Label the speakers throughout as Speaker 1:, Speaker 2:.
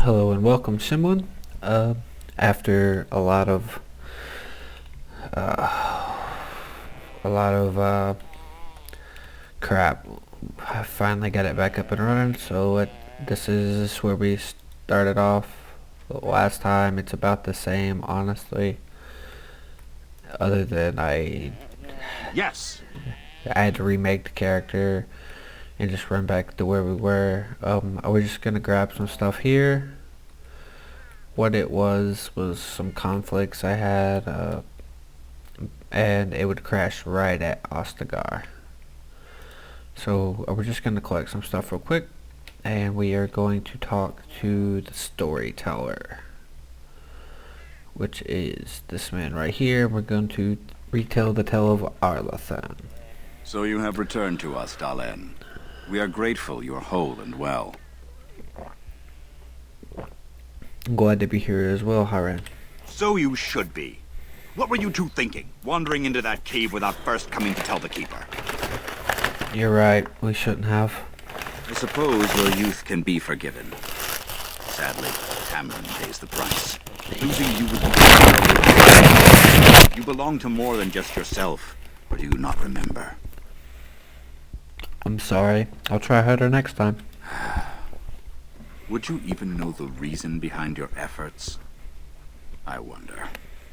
Speaker 1: Hello and welcome, Simon. After uh, a lot of crap, I finally got it back up and running. This is where we started off last time. It's about the same, honestly. Other than
Speaker 2: Yes.
Speaker 1: I had to remake the character and just run back to where we were. I was just gonna grab some stuff here. What it was some conflicts I had, and it would crash right at Ostagar. So we're just going to collect some stuff real quick, and we are going to talk to the storyteller, which is this man right here. We're going to retell the tale of Arlathan.
Speaker 2: So you have returned to us, Dalen. We are grateful you are whole and well.
Speaker 1: I'm glad to be here as well, Haran.
Speaker 2: So you should be. What were you two thinking, wandering into that cave without first coming to tell the Keeper?
Speaker 1: You're right, we shouldn't have.
Speaker 2: I suppose your youth can be forgiven. Sadly, Tamlin pays the price. Losing you would be terrible. You belong to more than just yourself, or do you not remember?
Speaker 1: I'm sorry. I'll try harder next time.
Speaker 2: Would you even know the reason behind your efforts? I wonder.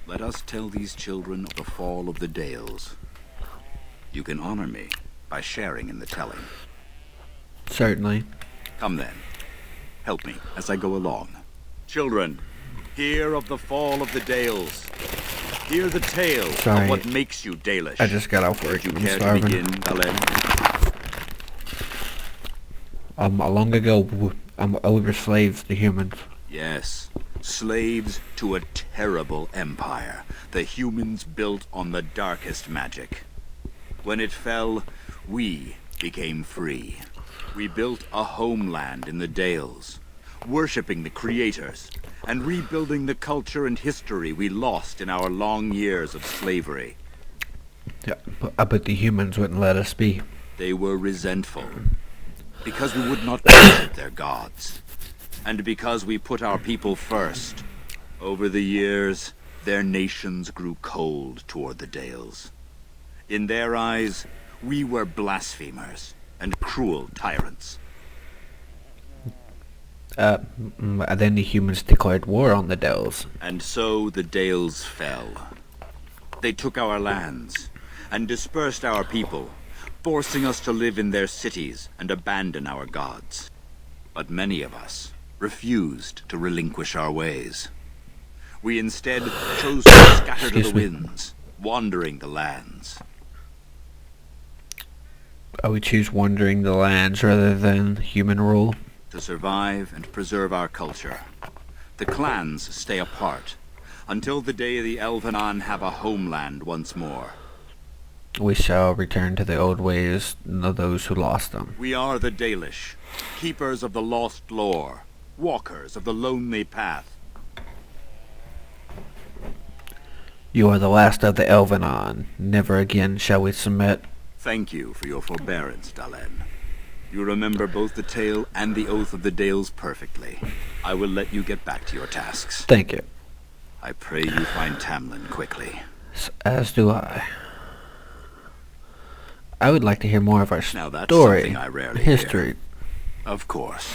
Speaker 2: Let us tell these children of the fall of the Dales. You can honor me by sharing in the telling.
Speaker 1: Certainly.
Speaker 2: Come then. Help me as I go along. Children, hear of the fall of the Dales. Hear the tale of what makes you Dalish.
Speaker 1: I just got off work.
Speaker 2: Would you
Speaker 1: I'm
Speaker 2: care
Speaker 1: starving.
Speaker 2: to begin, Dalen?
Speaker 1: Long ago, we were slaves to humans.
Speaker 2: Yes, slaves to a terrible empire the humans built on the darkest magic. When it fell, we became free. We built a homeland in the Dales, worshipping the creators, and rebuilding the culture and history we lost in our long years of slavery.
Speaker 1: Yeah, but the humans wouldn't let us be.
Speaker 2: They were resentful, because we would not worship their gods, and because we put our people first. Over the years, their nations grew cold toward the Dales. In their eyes, we were blasphemers and cruel tyrants.
Speaker 1: Then the humans declared war on the Dells.
Speaker 2: And so the Dales fell. They took our lands and dispersed our people, forcing us to live in their cities and abandon our gods. But many of us refused to relinquish our ways. We instead chose to scatter to the winds, wandering the lands.
Speaker 1: We choose wandering the lands rather than human rule.
Speaker 2: To survive and preserve our culture, the clans stay apart until the day the Elvenon have a homeland once more.
Speaker 1: We shall return to the old ways of those who lost them.
Speaker 2: We are the Dalish, keepers of the lost lore, walkers of the lonely path.
Speaker 1: You are the last of the Elvenon. Never again shall we submit.
Speaker 2: Thank you for your forbearance, Dalen. You remember both the tale and the oath of the Dales perfectly. I will let you get back to your tasks.
Speaker 1: Thank you.
Speaker 2: I pray you find Tamlin quickly.
Speaker 1: As do I. I would like to hear more of our
Speaker 2: Now that's
Speaker 1: story,
Speaker 2: something I rarely
Speaker 1: history.
Speaker 2: hear. Of course.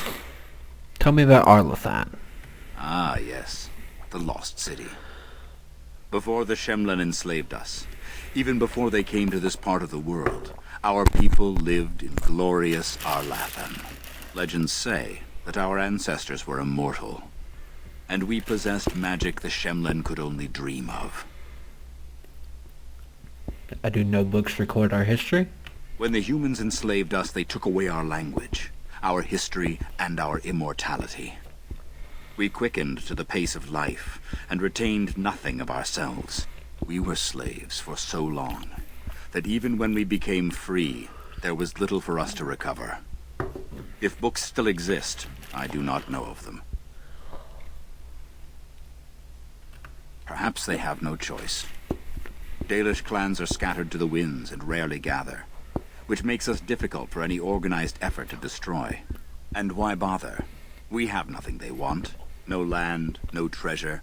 Speaker 1: Tell me about Arlathan.
Speaker 2: Ah, yes. The Lost City. Before the Shemlen enslaved us, even before they came to this part of the world, our people lived in glorious Arlathan. Legends say that our ancestors were immortal, and we possessed magic the Shemlen could only dream of.
Speaker 1: Do notebooks record our history?
Speaker 2: When the humans enslaved us, they took away our language, our history, and our immortality. We quickened to the pace of life, and retained nothing of ourselves. We were slaves for so long, that even when we became free, there was little for us to recover. If books still exist, I do not know of them. Perhaps they have no choice. Dalish clans are scattered to the winds and rarely gather, which makes us difficult for any organized effort to destroy. And why bother? We have nothing they want, No land, no treasure,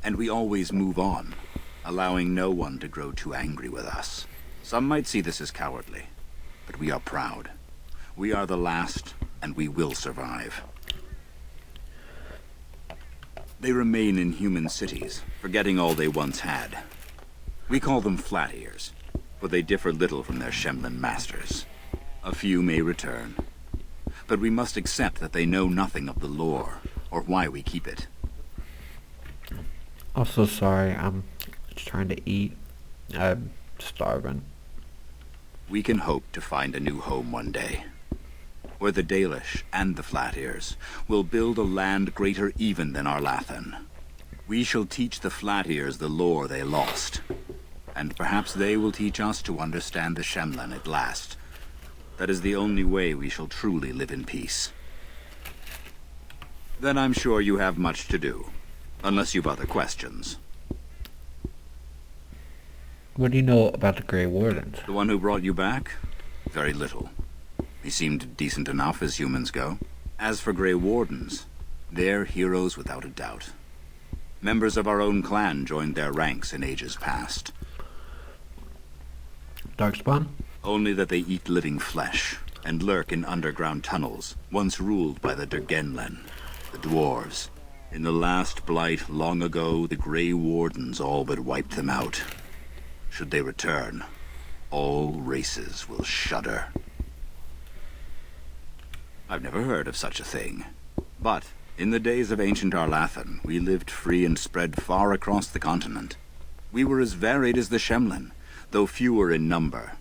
Speaker 2: and we always move on, allowing no one to grow too angry with us. Some might see this as cowardly, but we are proud. We are the last, and we will survive. They remain in human cities, forgetting all they once had. We call them Flat Ears, for they differ little from their Shemlin masters. A few may return, but we must accept that they know nothing of the lore, or why we keep it.
Speaker 1: Also, sorry, I'm just trying to eat. I'm starving.
Speaker 2: We can hope to find a new home one day, where the Dalish and the Flat Ears will build a land greater even than Arlathan. We shall teach the Flat Ears the lore they lost, and perhaps they will teach us to understand the Shemlin at last. That is the only way we shall truly live in peace. Then I'm sure you have much to do, unless you've other questions.
Speaker 1: What do you know about the Grey Wardens?
Speaker 2: The one who brought you back? Very little. He seemed decent enough as humans go. As for Grey Wardens, they're heroes without a doubt. Members of our own clan joined their ranks in ages past.
Speaker 1: Darkspawn?
Speaker 2: Only that they eat living flesh, and lurk in underground tunnels, once ruled by the Dergenlen, the dwarves. In the last blight long ago, the Grey Wardens all but wiped them out. Should they return, all races will shudder. I've never heard of such a thing. But, in the days of ancient Arlathan, we lived free and spread far across the continent. We were as varied as the Shemlin, though fewer in number.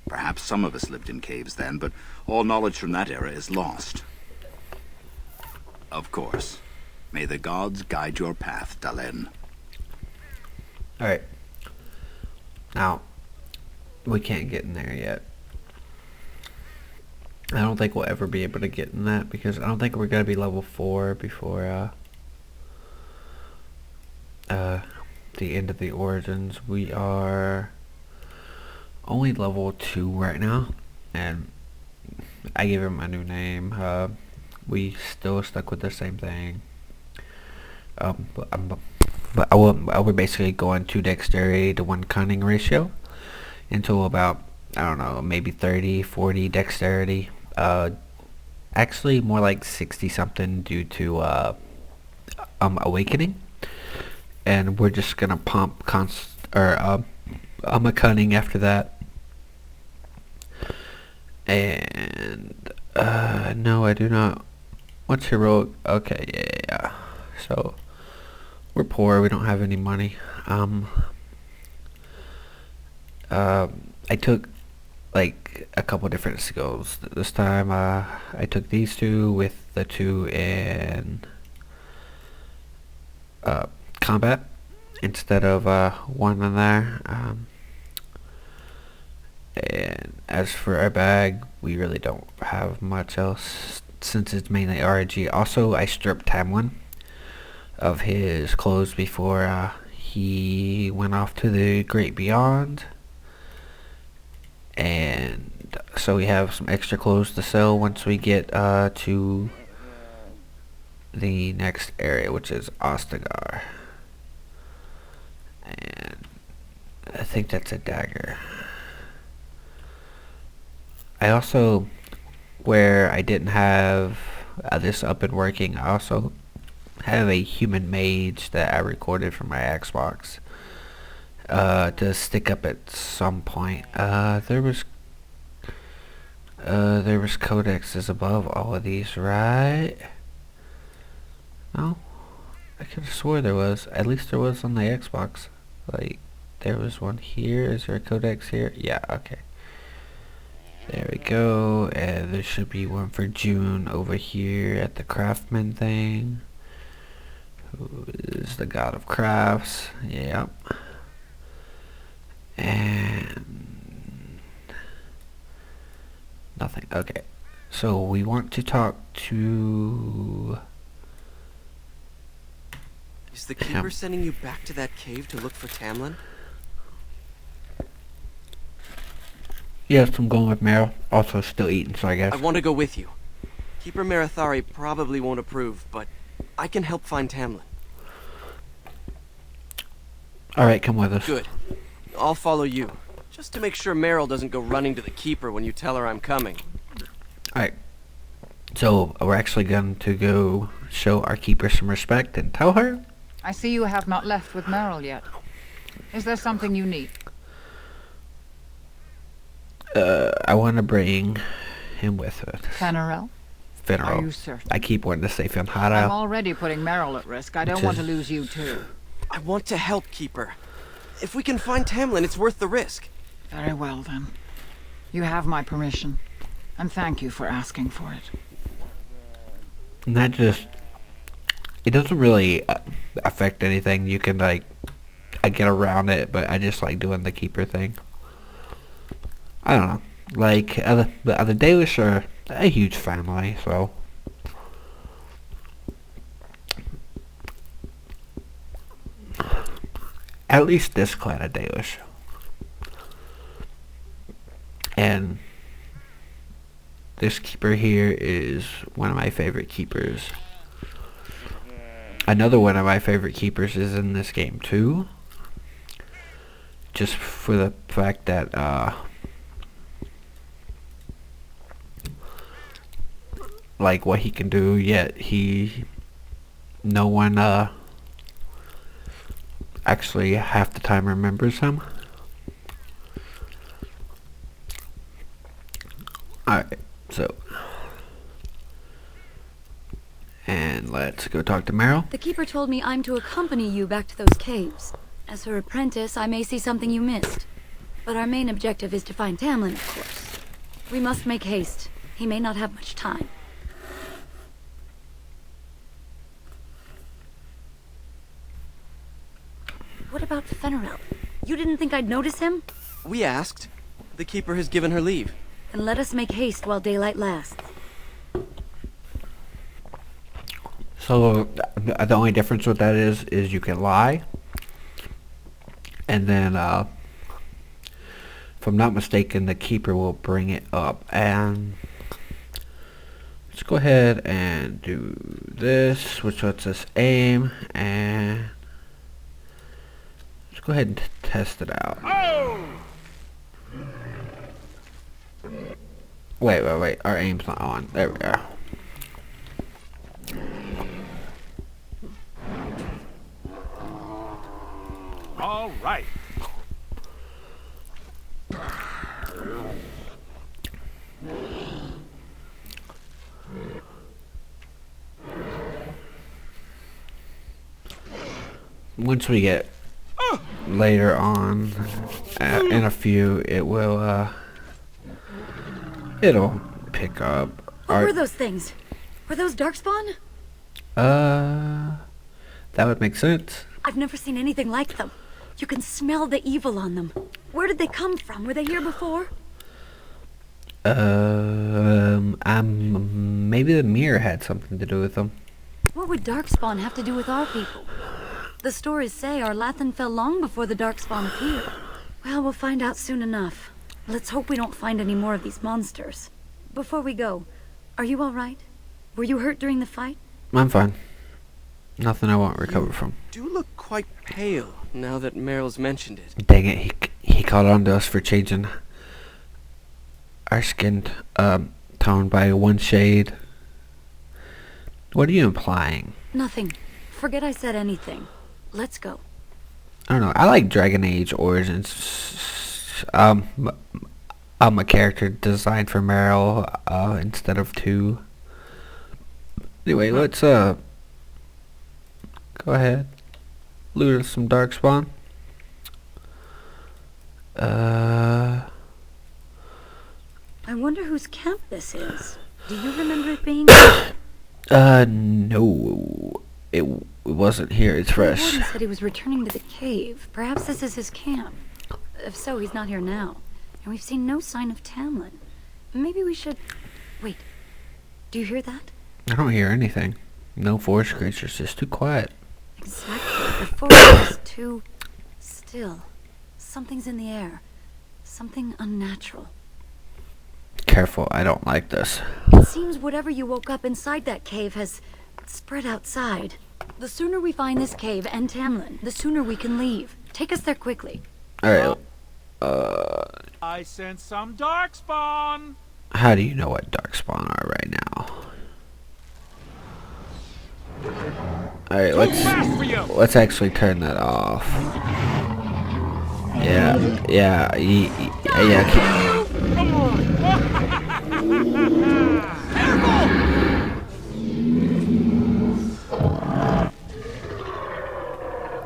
Speaker 2: Perhaps some of us lived in caves then, but all knowledge from that era is lost. Of course. May the gods guide your path, Dalen.
Speaker 1: Alright. Now, we can't get in there yet. I don't think we'll ever be able to get in that, because I don't think we're going to be level 4 before the end of the Origins. We are only level 2 right now, and I gave him a new name. We still stuck with the same thing. But I will basically go on 2 dexterity to 1 cunning ratio until about, I don't know, maybe 30, 40 dexterity. Actually more like 60 something due to awakening. And we're just gonna pump I'm a cunning after that. And no, I do not. What's heroic? Okay, yeah. So we're poor. We don't have any money. I took like a couple different skills this time. I took these 2 with the 2 in combat instead of 1 in there. And as for our bag, we really don't have much else since it's mainly RNG. Also, I stripped Tamlin of his clothes before he went off to the Great Beyond. And so we have some extra clothes to sell once we get to the next area, which is Ostagar. And I think that's a dagger. I also, where I didn't have this up and working, I also have a human mage that I recorded from my Xbox to stick up at some point. There was codexes above all of these, right? No, I could have swore there was. At least there was on the Xbox. Like, there was one here. Is there a codex here? Yeah, okay. There we go. And there should be one for June over here at the craftsman thing. Who is the god of crafts? Yep. And nothing. Okay. So we want to talk to...
Speaker 3: Is the Keeper sending you back to that cave to look for Tamlin?
Speaker 1: Yes, I'm going with Meryl. Also still eating, so I guess.
Speaker 3: I want to go with you. Keeper Marathari probably won't approve, but I can help find Tamlin.
Speaker 1: Alright, come with us.
Speaker 3: Good. I'll follow you. Just to make sure Meryl doesn't go running to the Keeper when you tell her I'm coming.
Speaker 1: Alright. So, we're actually going to go show our keeper some respect and tell her.
Speaker 4: I see you have not left with Meryl yet. Is there something you need?
Speaker 1: I want to bring him with us.
Speaker 4: Fenarel? Are
Speaker 1: Finneral.
Speaker 4: you certain?
Speaker 1: I keep wanting to say
Speaker 4: I'm
Speaker 1: Finhara.
Speaker 4: already putting Meryl at risk. I don't
Speaker 1: Which
Speaker 4: want to
Speaker 1: is-
Speaker 4: lose you too.
Speaker 3: I want to help Keeper. If we can find Tamlin, it's worth the risk.
Speaker 4: Very well then. You have my permission. And thank you for asking for it.
Speaker 1: And that just... It doesn't really affect anything. You can, like... I get around it, but I just like doing the keeper thing. I don't know. Like, the Dalish are a huge family, so... At least this clan of Dalish. And this keeper here is one of my favorite keepers. Another one of my favorite keepers is in this game too. Just for the fact that like what he can do, yet no one actually half the time remembers him. Alright, so and let's go talk to Meryl.
Speaker 5: The Keeper told me I'm to accompany you back to those caves. As her apprentice, I may see something you missed. But our main objective is to find Tamlin, of course. We must make haste. He may not have much time. What about Fenarel? You didn't think I'd notice him?
Speaker 3: We asked. The Keeper has given her leave.
Speaker 5: Then let us make haste while daylight lasts.
Speaker 1: So the only difference with that is you can lie, and then if I'm not mistaken, the keeper will bring it up. And let's go ahead and do this, which lets us aim, and let's go ahead and test it out. Wait, our aim's not on. There we go.
Speaker 6: All right.
Speaker 1: Once we get later on in a few, it'll pick up.
Speaker 5: What were those things? Were those Darkspawn?
Speaker 1: That would make sense.
Speaker 5: I've never seen anything like them. You can smell the evil on them. Where did they come from? Were they here before?
Speaker 1: Maybe the mirror had something to do with them.
Speaker 5: What would Darkspawn have to do with our people? The stories say our Lathan fell long before the Darkspawn appeared. Well, we'll find out soon enough. Let's hope we don't find any more of these monsters. Before we go, are you all right? Were you hurt during the fight?
Speaker 1: I'm fine. Nothing I won't recover from.
Speaker 3: Do look quite pale now that Meryl's mentioned it.
Speaker 1: Dang it, he caught on to us for changing our skin tone by one shade. What are you implying?
Speaker 5: Nothing. Forget I said anything. Let's go.
Speaker 1: I don't know. I like Dragon Age Origins. I'm a character designed for Meryl instead of 2. Anyway, let's go ahead. Loot us some Darkspawn.
Speaker 5: I wonder whose camp this is. Do you remember it being?
Speaker 1: No. It wasn't here. It's
Speaker 5: The
Speaker 1: fresh.
Speaker 5: warden said he was returning to the cave. Perhaps this is his camp. If so, he's not here now. And we've seen no sign of Tamlin. Maybe we should... Wait. Do you hear that?
Speaker 1: I don't hear anything. No forest creatures. Just too quiet.
Speaker 5: Exactly. The forest is too... still. Something's in the air. Something unnatural.
Speaker 1: Careful. I don't like this.
Speaker 5: It seems whatever you woke up inside that cave has spread outside. The sooner we find this cave and Tamlin, the sooner we can leave. Take us there quickly.
Speaker 1: Alright,
Speaker 6: I sense some darkspawn.
Speaker 1: how do you know what darkspawn are right now? Alright,
Speaker 6: Fast for you.
Speaker 1: let's actually turn that off. Yeah.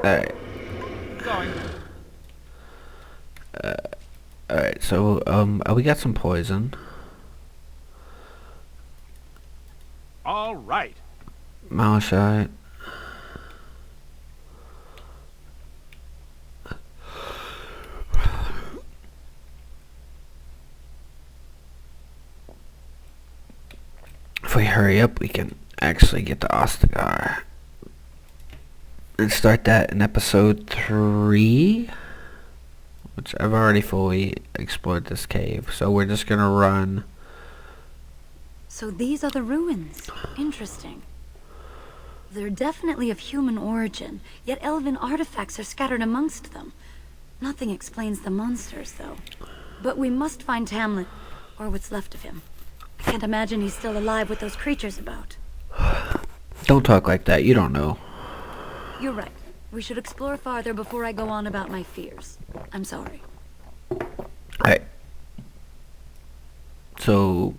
Speaker 1: Alright.
Speaker 6: Going.
Speaker 1: Alright, so, we got some poison.
Speaker 6: All right.
Speaker 1: Malachite. If we hurry up, we can actually get to Ostagar. And start that in episode 3. Which I've already fully explored this cave. So we're just gonna run.
Speaker 5: So these are the ruins. Interesting. They're definitely of human origin, yet elven artifacts are scattered amongst them. Nothing explains the monsters, though. But we must find Tamlin, or what's left of him. I can't imagine he's still alive with those creatures about.
Speaker 1: Don't talk like that, you don't know.
Speaker 5: You're right. We should explore farther before I go on about my fears. I'm sorry.
Speaker 1: Alright. So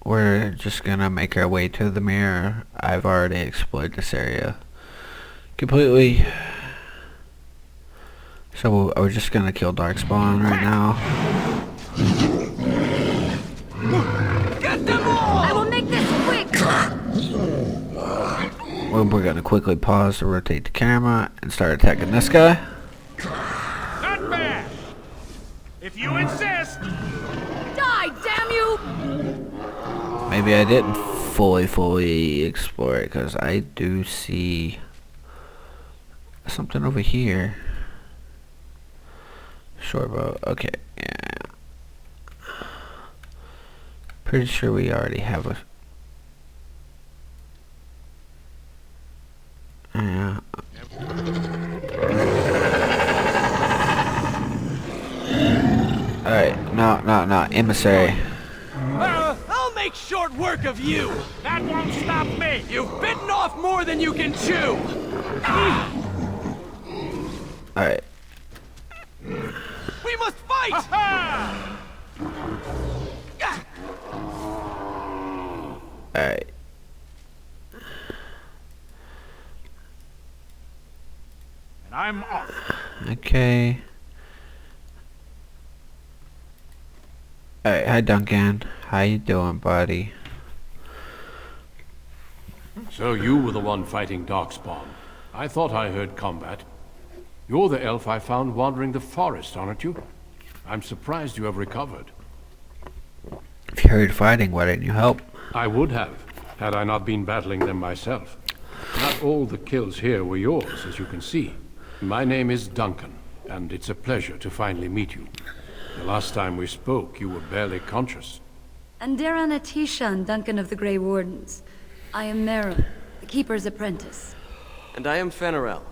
Speaker 1: we're just gonna make our way to the mirror. I've already explored this area completely. So we're just gonna kill Darkspawn right now.
Speaker 3: Get them all!
Speaker 5: I will make this quick!
Speaker 1: We're gonna quickly pause to rotate the camera and start attacking this guy.
Speaker 6: Not bad. If you insist.
Speaker 5: Die, damn you!
Speaker 1: Maybe I didn't fully explore it, because I do see something over here. Shortbow. Okay, yeah. Pretty sure we already have a... Yeah. Alright, no, emissary.
Speaker 3: I'll make short work of you!
Speaker 6: That won't stop me.
Speaker 3: You've bitten off more than you can chew!
Speaker 1: Alright.
Speaker 3: We must fight!
Speaker 6: Ha!
Speaker 1: Alright.
Speaker 6: And I'm off.
Speaker 1: Okay. Alright, hi Duncan. How you doing, buddy?
Speaker 7: So you were the one fighting Darkspawn. I thought I heard combat. You're the elf I found wandering the forest, aren't you? I'm surprised you have recovered.
Speaker 1: If you heard fighting, why didn't you help?
Speaker 7: I would have, had I not been battling them myself. Not all the kills here were yours, as you can see. My name is Duncan, and it's a pleasure to finally meet you. The last time we spoke, you were barely conscious.
Speaker 5: And Daran Atishan, Duncan of the Grey Wardens. I am Mera, the Keeper's apprentice.
Speaker 3: And I am Fenarel.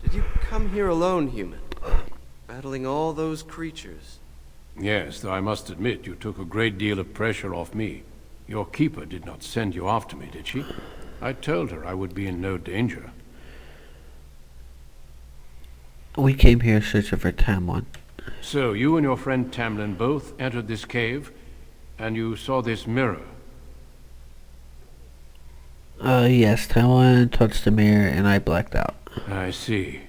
Speaker 3: Did you come here alone, human? Battling all those creatures?
Speaker 7: Yes, though I must admit you took a great deal of pressure off me. Your keeper did not send you after me, did she? I told her I would be in no danger.
Speaker 1: We came here searching for Tamlin.
Speaker 7: So, you and your friend Tamlin both entered this cave, and you saw this mirror.
Speaker 1: Yes, Tamlin touched the mirror and I blacked out.
Speaker 7: I see.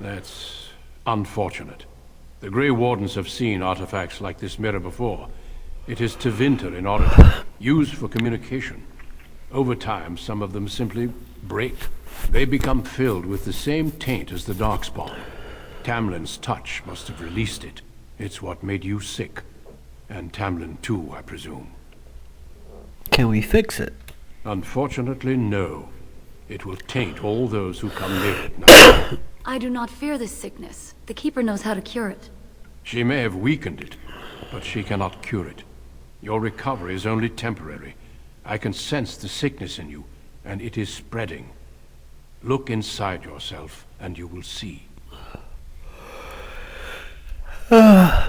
Speaker 7: That's unfortunate. The Grey Wardens have seen artifacts like this mirror before. It is Tevinter in origin, used for communication. Over time, some of them simply break. They become filled with the same taint as the Darkspawn. Tamlin's touch must have released it. It's what made you sick. And Tamlin too, I presume.
Speaker 1: Can we fix it?
Speaker 7: Unfortunately, no. It will taint all those who come near it now.
Speaker 5: I do not fear this sickness. The Keeper knows how to cure it.
Speaker 7: She may have weakened it, but she cannot cure it. Your recovery is only temporary. I can sense the sickness in you, and it is spreading. Look inside yourself, and you will see.
Speaker 1: Well,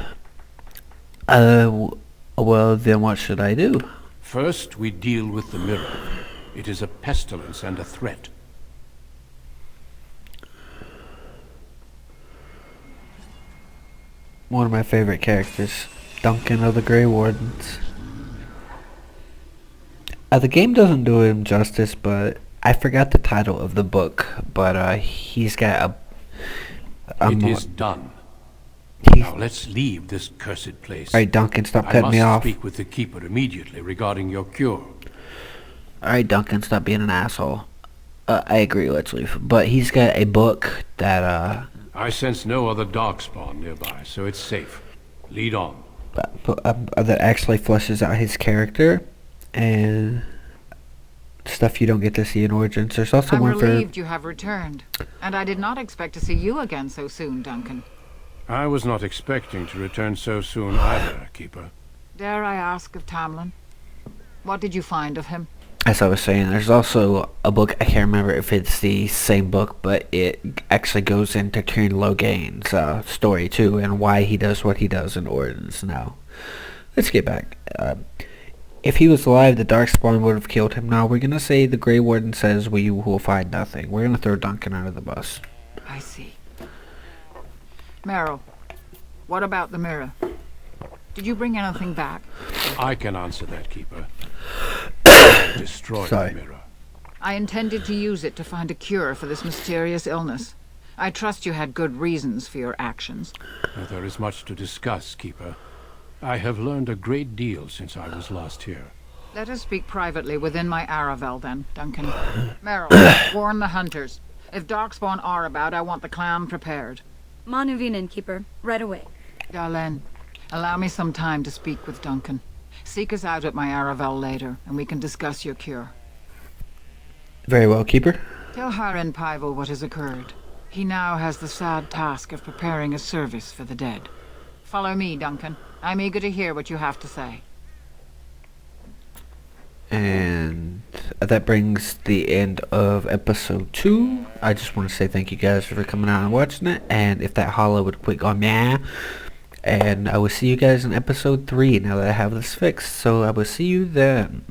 Speaker 1: then what should I do?
Speaker 7: First, we deal with the mirror. It is a pestilence and a threat.
Speaker 1: One of my favorite characters, Duncan of the Grey Wardens. The game doesn't do him justice, but I forgot the title of the book. But he's got a.
Speaker 7: It is done.
Speaker 1: He's,
Speaker 7: Now let's leave this cursed place.
Speaker 1: Alright, Duncan, stop
Speaker 7: I
Speaker 1: cutting me
Speaker 7: must
Speaker 1: off.
Speaker 7: speak with the Keeper immediately regarding your cure.
Speaker 1: Alright, Duncan, stop being an asshole. I agree, let's leave. But he's got a book that,
Speaker 7: I sense no other darkspawn nearby, so it's safe. Lead on.
Speaker 1: that actually fleshes out his character and stuff you don't get to see in Origins. There's also
Speaker 4: I'm
Speaker 1: one for...
Speaker 4: relieved you have returned, and I did not expect to see you again so soon, Duncan.
Speaker 7: I was not expecting to return so soon either, Keeper.
Speaker 4: Dare I ask of Tamlin? What did you find of him?
Speaker 1: As I was saying, there's also a book, I can't remember if it's the same book, but it actually goes into Tyrion Logain's story too, and why he does what he does in Origins. Now, let's get back. If he was alive, the Darkspawn would have killed him. Now, we're going to say the Grey Warden says we will find nothing. We're going to throw Duncan under the bus.
Speaker 4: I see. Meryl, what about the mirror? Did you bring anything back?
Speaker 7: I can answer that, Keeper. Destroy
Speaker 1: Sorry.
Speaker 7: the mirror.
Speaker 4: I intended to use it to find a cure for this mysterious illness. I trust you had good reasons for your actions.
Speaker 7: There is much to discuss, Keeper. I have learned a great deal since I was last here.
Speaker 4: Let us speak privately within my Aravel, then, Duncan. Meryl, warn the hunters. If Darkspawn are about, I want the clan prepared.
Speaker 5: Manuvinen, Keeper. Right away.
Speaker 4: Darlene, allow me some time to speak with Duncan. Seek us out at my Aravel later, and we can discuss your cure.
Speaker 1: Very well, Keeper.
Speaker 4: Tell Haren Pyvel what has occurred. He now has the sad task of preparing a service for the dead. Follow me, Duncan. I'm eager to hear what you have to say.
Speaker 1: And that brings the end of episode 2. I just want to say thank you guys for coming out and watching it. And if that hollow would quit going, yeah. And I will see you guys in episode 3 now that I have this fixed. So I will see you then.